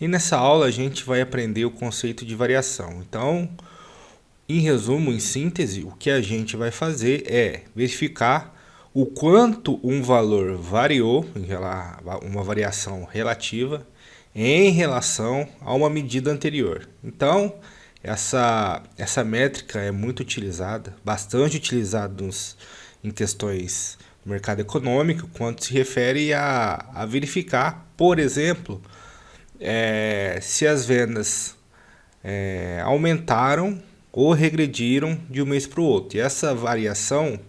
E nessa aula a gente vai aprender o conceito de variação. Então, em resumo, em síntese, o que a gente vai fazer é verificar o quanto um valor variou, uma variação relativa, em relação a uma medida anterior. Então, essa métrica é muito utilizada, bastante utilizada em questões do mercado econômico, quando se refere a verificar, por exemplo, se as vendas aumentaram ou regrediram de um mês para o outro. E essa variação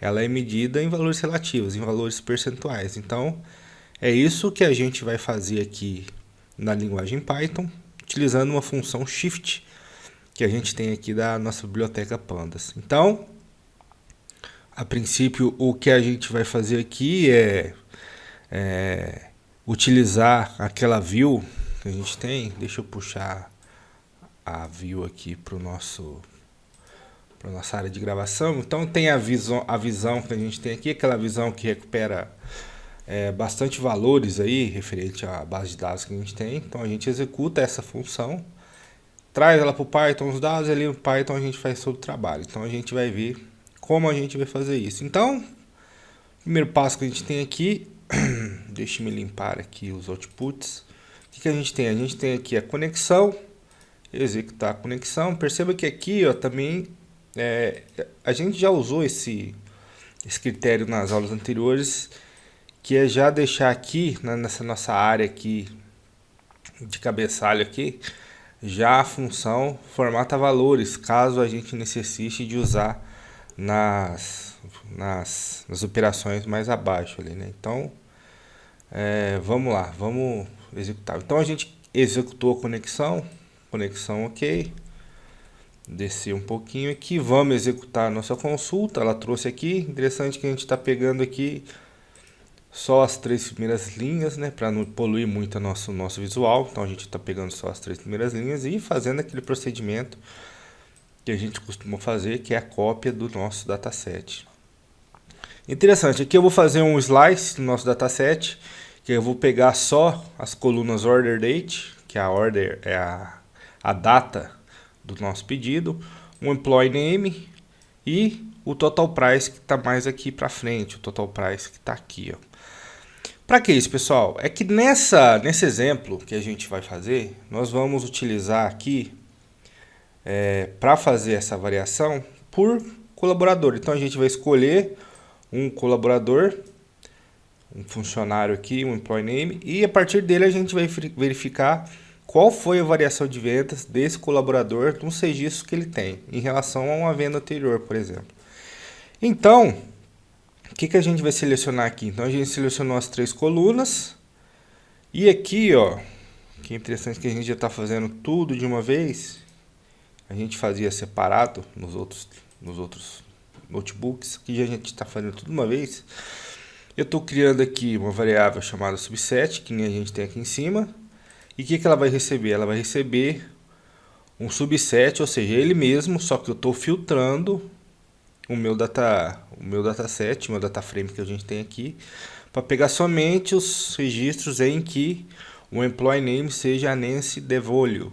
ela é medida em valores relativos, em valores percentuais. Então, é isso que a gente vai fazer aqui na linguagem Python, utilizando uma função shift que a gente tem aqui da nossa biblioteca Pandas. Então, a princípio, o que a gente vai fazer aqui é utilizar aquela view que a gente tem. Deixa eu puxar a view aqui para nossa área de gravação. Então tem a visão que a gente tem aqui, aquela visão que recupera bastante valores aí referente à base de dados que a gente tem. Então a gente executa essa função, traz ela para o Python os dados, e ali no Python a gente faz todo o trabalho. Então a gente vai ver como a gente vai fazer isso. Então, o primeiro passo que a gente tem aqui, deixa eu me limpar aqui os outputs. O que a gente tem? A gente tem aqui a conexão, executar a conexão. Perceba que aqui também a gente já usou esse critério nas aulas anteriores, que é já deixar aqui nessa nossa área aqui de cabeçalho aqui, já a função formata valores, caso a gente necessite de usar nas operações mais abaixo ali, né? Então, vamos lá, vamos executar. Então a gente executou a conexão ok. Descer um pouquinho aqui, vamos executar a nossa consulta. Ela trouxe aqui, interessante que a gente está pegando aqui só as 3 primeiras linhas, né, para não poluir muito nosso visual. Então a gente está pegando só as 3 primeiras linhas e fazendo aquele procedimento que a gente costuma fazer, que é a cópia do nosso dataset. Interessante, aqui eu vou fazer um slice no nosso dataset, que eu vou pegar só as colunas order date, que a order é a data do nosso pedido, o employee name e o total price que está mais aqui para frente, o total price que está aqui, ó. Para que isso, pessoal? É que nesse exemplo que a gente vai fazer, nós vamos utilizar aqui para fazer essa variação por colaborador. Então a gente vai escolher um colaborador, um funcionário aqui, um employee name, e a partir dele a gente vai verificar qual foi a variação de vendas desse colaborador nos registros que ele tem em relação a uma venda anterior, por exemplo. Então, o que a gente vai selecionar aqui? Então a gente selecionou as 3 colunas e aqui, ó, que é interessante que a gente já está fazendo tudo de uma vez. A gente fazia separado nos outros notebooks, aqui a gente está fazendo tudo de uma vez. Eu estou criando aqui uma variável chamada subset, que nem a gente tem aqui em cima. E o que ela vai receber? Ela vai receber um subset, ou seja, ele mesmo, só que eu estou filtrando o meu dataset, o meu dataframe que a gente tem aqui, para pegar somente os registros em que o employee name seja a Nancy DeVolio.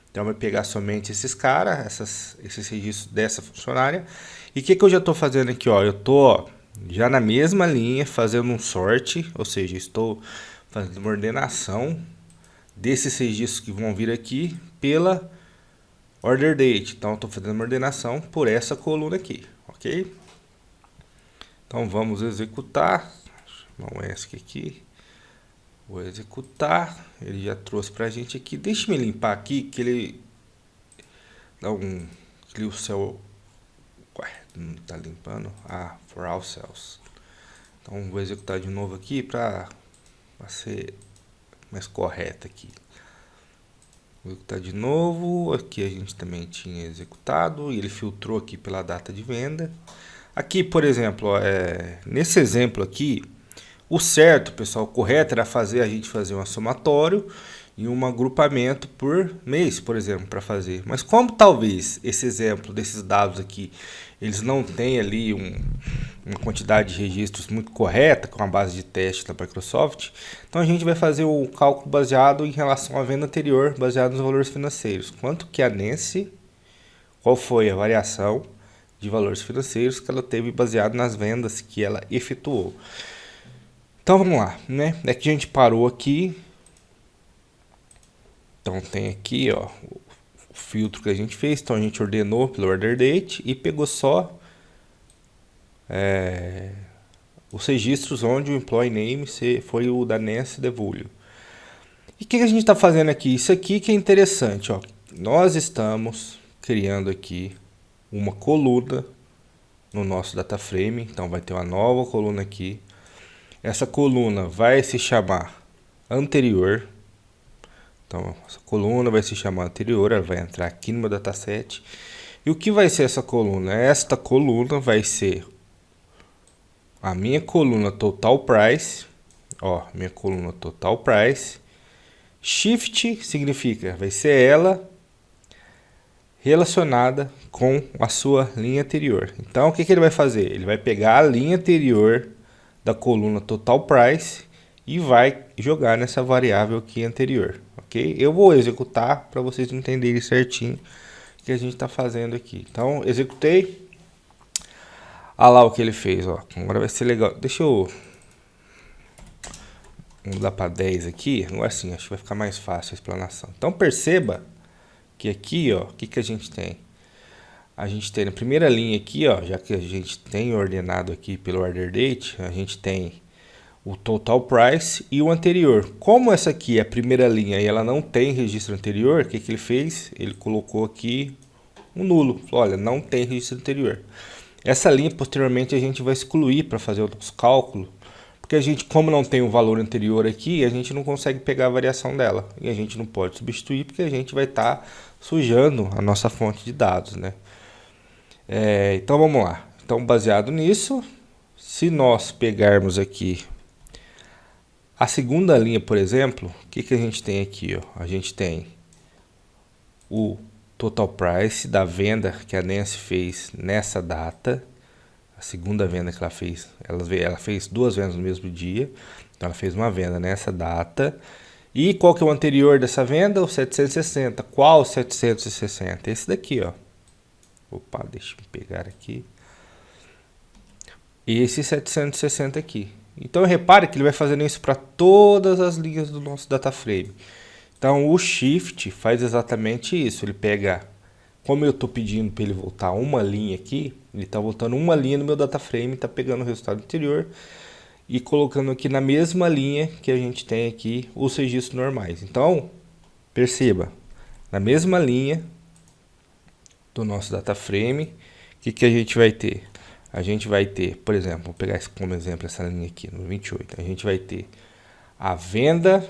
Então vai pegar somente esses caras, esses registros dessa funcionária. E o que eu já estou fazendo aqui? Ó, eu estou já na mesma linha fazendo um sort, ou seja, estou fazendo uma ordenação desses registros que vão vir aqui pela order date. Então estou fazendo uma ordenação por essa coluna aqui, ok? Então vamos executar. Não é esse aqui. Vou executar. Ele já trouxe para a gente aqui. Deixa eu me limpar aqui que ele dá um clear o cell. Ué, não está limpando? Ah, for all cells. Então vou executar de novo aqui para ser mais correta aqui. Vou executar de novo. Aqui a gente também tinha executado e ele filtrou aqui pela data de venda. Aqui, por exemplo, nesse exemplo aqui, o certo, pessoal, o correto era a gente fazer um somatório e um agrupamento por mês, por exemplo, para fazer. Mas como talvez esse exemplo desses dados aqui, eles não têm ali uma quantidade de registros muito correta, com a base de teste da Microsoft. Então a gente vai fazer o cálculo baseado em relação à venda anterior, baseado nos valores financeiros. Quanto que a Nancy, qual foi a variação de valores financeiros que ela teve baseado nas vendas que ela efetuou. Então vamos lá, né? É que a gente parou aqui. Então tem aqui, ó, o filtro que a gente fez. Então a gente ordenou pelo order date e pegou só os registros onde o employee name foi o da Nancy Devulho. E o que a gente está fazendo aqui? Isso aqui que é interessante, ó. Nós estamos criando aqui uma coluna no nosso data frame. Então vai ter uma nova coluna aqui. Essa coluna vai se chamar anterior. Então essa coluna vai se chamar anterior, ela vai entrar aqui no meu dataset. E o que vai ser essa coluna? Esta coluna vai ser a minha coluna total price, ó, minha coluna total price. Shift significa, vai ser ela relacionada com a sua linha anterior. Então o que ele vai fazer? Ele vai pegar a linha anterior da coluna total price e vai jogar nessa variável aqui anterior, ok? Eu vou executar para vocês entenderem certinho o que a gente está fazendo aqui. Então executei. Olha lá o que ele fez, ó. Agora vai ser legal. Deixa eu mudar para 10 aqui. Agora sim, acho que vai ficar mais fácil a explanação. Então perceba que aqui, ó, o que a gente tem? A gente tem na primeira linha aqui, ó, já que a gente tem ordenado aqui pelo order date, a gente tem o total price e o anterior. Como essa aqui é a primeira linha e ela não tem registro anterior, o que ele fez? Ele colocou aqui um nulo. Olha, não tem registro anterior. Essa linha posteriormente a gente vai excluir para fazer outros cálculos, porque a gente, como não tem o valor anterior aqui, a gente não consegue pegar a variação dela. E a gente não pode substituir porque a gente vai estar sujando a nossa fonte de dados, né? Então vamos lá. Então baseado nisso, se nós pegarmos aqui a segunda linha, por exemplo, o que a gente tem aqui? Ó? A gente tem o total price da venda que a Nancy fez nessa data. A segunda venda que ela fez, ela fez duas vendas no mesmo dia. Então ela fez uma venda nessa data. E qual que é o anterior dessa venda? O 760. Qual 760? Esse daqui, ó. Opa, deixa eu pegar aqui. Esse 760 aqui. Então repare que ele vai fazendo isso para todas as linhas do nosso data frame. Então o Shift faz exatamente isso. Ele pega, como eu estou pedindo para ele voltar uma linha aqui, ele está voltando uma linha no meu data frame, está pegando o resultado anterior e colocando aqui na mesma linha que a gente tem aqui os registros normais. Então perceba, na mesma linha do nosso data frame, o que a gente vai ter? A gente vai ter, por exemplo, vou pegar como exemplo essa linha aqui, no 28. A gente vai ter a venda, vou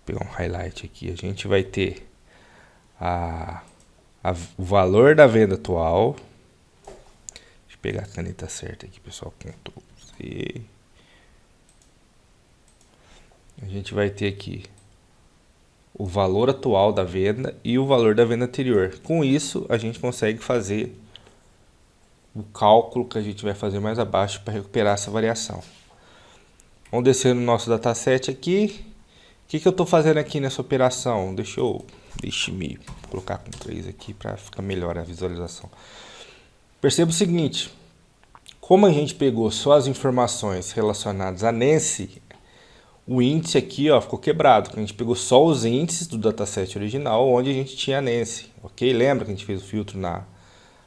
pegar um highlight aqui, a gente vai ter o valor da venda atual. Deixa eu pegar a caneta certa aqui, pessoal, Ctrl C. A gente vai ter aqui o valor atual da venda e o valor da venda anterior. Com isso, a gente consegue fazer o cálculo que a gente vai fazer mais abaixo para recuperar essa variação. Vamos descer no nosso dataset aqui. O que eu estou fazendo aqui nessa operação? Deixe-me colocar com 3 aqui para ficar melhor a visualização. Perceba o seguinte, como a gente pegou só as informações relacionadas a Nancy, o índice aqui, ó, ficou quebrado. A gente pegou só os índices do dataset original, onde a gente tinha a Nancy, ok? Lembra que a gente fez o filtro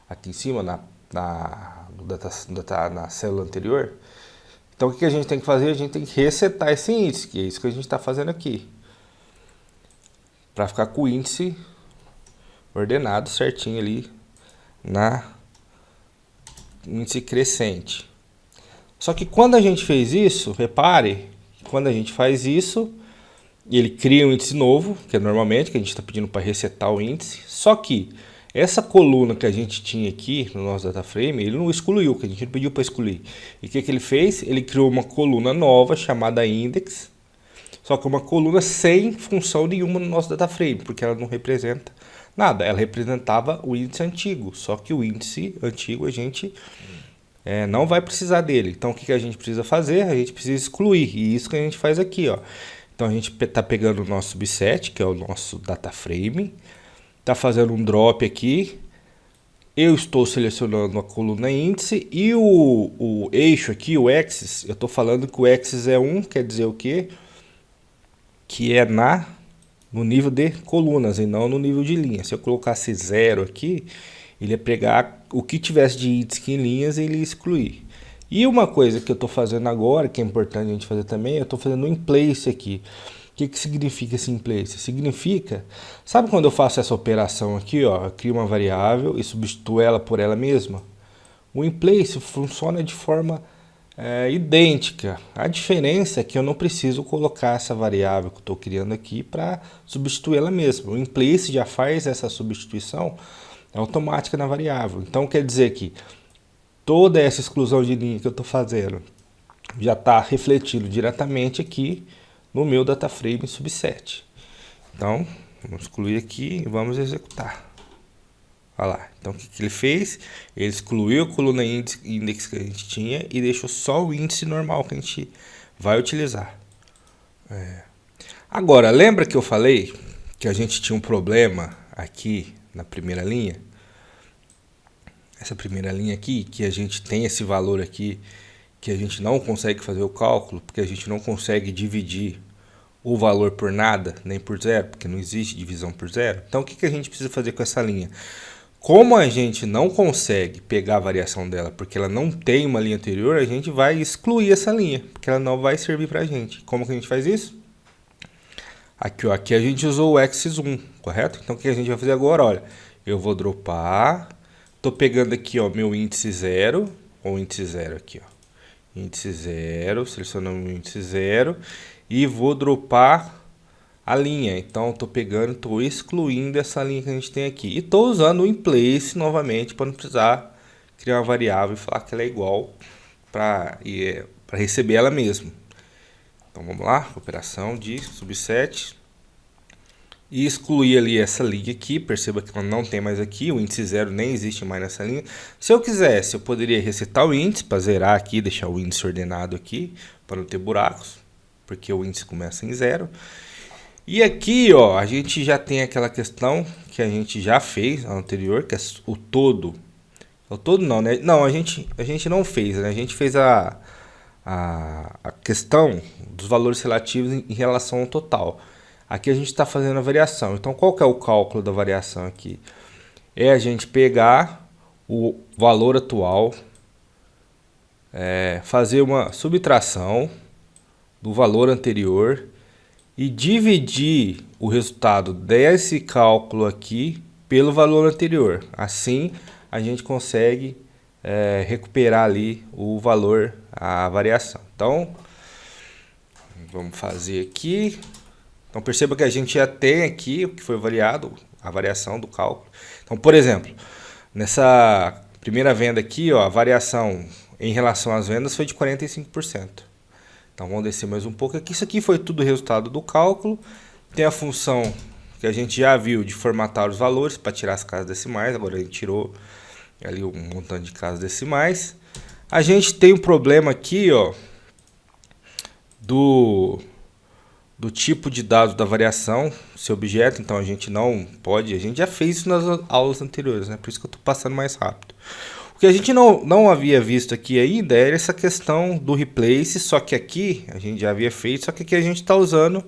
aqui em cima, na célula anterior? Então o que a gente tem que fazer? A gente tem que resetar esse índice, que é isso que a gente está fazendo aqui, para ficar com o índice ordenado certinho ali na índice crescente. Só que quando a gente fez isso, repare, quando a gente faz isso, ele cria um índice novo, que é normalmente que a gente está pedindo para resetar o índice. Só que essa coluna que a gente tinha aqui no nosso data frame, ele não excluiu, que a gente não pediu para excluir. E o que ele fez? Ele criou uma coluna nova chamada index, só que uma coluna sem função nenhuma no nosso data frame, porque ela não representa Nada, ela representava o índice antigo, só que o índice antigo a gente não vai precisar dele. Então o que a gente precisa fazer? A gente precisa excluir, e isso que a gente faz aqui, ó. Então a gente está pegando o nosso subset, que é o nosso data frame, está fazendo um drop aqui. Eu estou selecionando a coluna índice e o eixo aqui, o axis, eu estou falando que o axis é 1, quer dizer o quê? Que é no nível de colunas e não no nível de linha. Se eu colocasse 0 aqui, ele ia pegar o que tivesse de índice aqui em linhas e ele ia excluir. E uma coisa que eu estou fazendo agora, que é importante a gente fazer também, eu estou fazendo um in place aqui. O que significa esse in place? Significa, sabe quando eu faço essa operação aqui, ó, eu crio uma variável e substituo ela por ela mesma? O in place funciona de forma idêntica. A diferença é que eu não preciso colocar essa variável que eu estou criando aqui para substituir ela mesma. O in place já faz essa substituição automática na variável. Então quer dizer que toda essa exclusão de linha que eu estou fazendo já está refletido diretamente aqui no meu data frame subset. Então, vamos excluir aqui e vamos executar. Olha lá. Então, o que ele fez? Ele excluiu a coluna index que a gente tinha e deixou só o índice normal que a gente vai utilizar. Agora, lembra que eu falei que a gente tinha um problema aqui na primeira linha? Essa primeira linha aqui, que a gente tem esse valor aqui, que a gente não consegue fazer o cálculo, porque a gente não consegue dividir o valor por nada, nem por zero, porque não existe divisão por zero. Então, o que a gente precisa fazer com essa linha? Como a gente não consegue pegar a variação dela, porque ela não tem uma linha anterior, a gente vai excluir essa linha, porque ela não vai servir para a gente. Como que a gente faz isso? Aqui, ó, aqui a gente usou o axis 1, correto? Então, o que a gente vai fazer agora? Olha, eu vou dropar, estou pegando aqui, ó, meu índice 0, ou índice 0 aqui, ó. Índice 0, selecionando o índice 0 e vou dropar a linha. Então, estou pegando, estou excluindo essa linha que a gente tem aqui. E estou usando o in place novamente para não precisar criar uma variável e falar que ela é igual para receber ela mesmo. Então, vamos lá, operação de subset. E excluir ali essa linha aqui, perceba que ela não tem mais aqui, o índice 0 nem existe mais nessa linha. Se eu quisesse, eu poderia resetar o índice para zerar aqui, deixar o índice ordenado aqui, para não ter buracos, porque o índice começa em 0. E aqui, ó, a gente já tem aquela questão que a gente já fez no anterior, que é o todo. O todo não, né? Não, a gente não fez, né? A gente fez a questão dos valores relativos em relação ao total. Aqui a gente está fazendo a variação. Então, qual que é o cálculo da variação aqui? É a gente pegar o valor atual, fazer uma subtração do valor anterior e dividir o resultado desse cálculo aqui pelo valor anterior. Assim, a gente consegue recuperar ali o valor, a variação. Então, vamos fazer aqui. Então, perceba que a gente já tem aqui o que foi variado, a variação do cálculo. Então, por exemplo, nessa primeira venda aqui, ó, a variação em relação às vendas foi de 45%. Então, vamos descer mais um pouco aqui. Isso aqui foi tudo resultado do cálculo. Tem a função que a gente já viu de formatar os valores para tirar as casas decimais. Agora, a gente tirou ali um montante de casas decimais. A gente tem um problema aqui, ó, do tipo de dados da variação, seu objeto. Então a gente não pode, a gente já fez isso nas aulas anteriores, né? Por isso que eu estou passando mais rápido. O que a gente não havia visto aqui ainda era essa questão do replace, só que aqui a gente já havia feito, só que aqui a gente está usando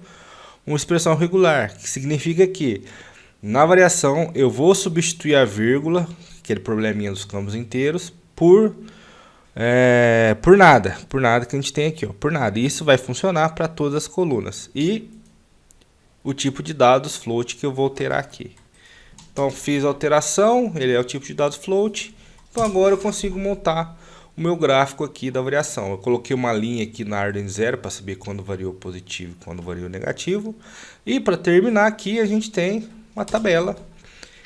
uma expressão regular, que significa que na variação eu vou substituir a vírgula, aquele probleminha dos campos inteiros, por nada que a gente tem aqui, ó, por nada. E isso vai funcionar para todas as colunas. E o tipo de dados float que eu vou alterar aqui. Então, fiz a alteração, ele é o tipo de dados float. Então, agora eu consigo montar o meu gráfico aqui da variação. Eu coloquei uma linha aqui na ordem 0 para saber quando variou positivo e quando variou negativo. E para terminar aqui, a gente tem uma tabela,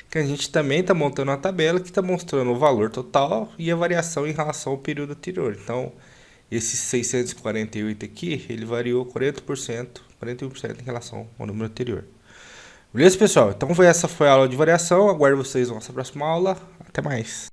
que a gente também está montando uma tabela que está mostrando o valor total e a variação em relação ao período anterior. Então, esse 648 aqui, ele variou 41% em relação ao número anterior. Beleza, pessoal? Então essa foi a aula de variação. Aguardo vocês na nossa próxima aula. Até mais.